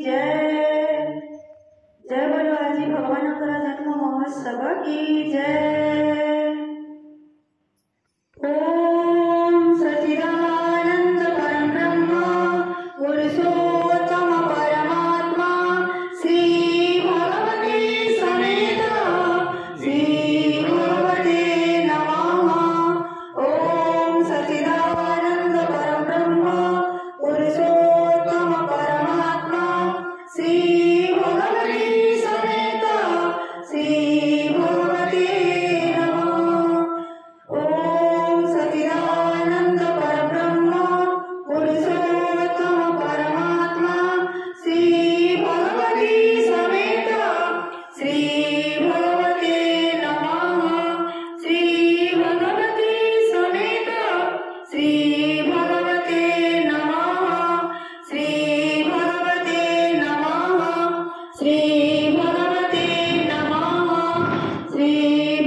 जय। जय बोलो आजी भगवानकर जन्म महोत्सव की जय। ओम सच्चिदानंद परम ब्रह्म पुरुषोत्तम परमात्मा श्री भगवते समेत श्री भगवते नमः। ओम सच्चिदानंद परम ब्रह्म पुरुषोत्तम परमात्मा श्री भगवते समेत श्री भगवते नमः। ओम सच्चिदानंद परब्रह्म पुरुषोत्तम परमात्मा श्री भगवते समेत श्री भगवते नमः। श्री भगवते समेत श्री भगवते नमः। श्री भगवते नमः। श्री भगवते नमः। श्री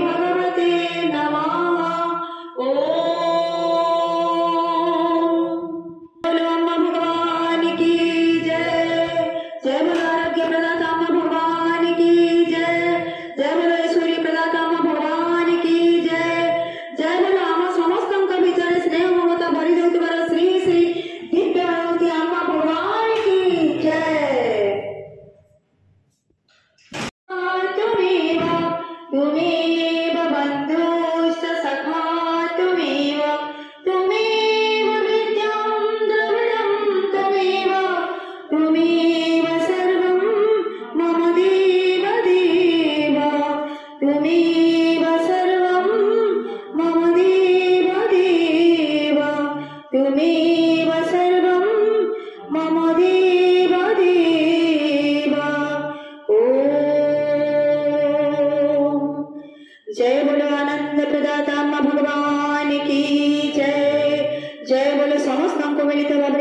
भगवते नमः। बोलो अम्मा भगवान की जय। जय बोलो आरोग्य प्रदाता अम्मा भगवान की जय। जय बोलो ऐश्वर्य प्रदाता अम्मा भगवान की जय। जय बोलो अम्मा समस्त विचार स्नेह ममता भरी देवतीवर श्री श्री दिव्यवती अम्मा भगवान की जय। तुमेव तुमेव बन्धुश्च सखा तुमेव तुमेव विद्यां द्रविणं तुमेव तुमेव सर्वं मम देव देव तुमेव सर्वं मम देव देव तुमेव सर्वं मम देव देव। जय बोलो आनंद प्रदाता अम्मा भगवान की जय। जय बोलो समस्त को मिलित भाव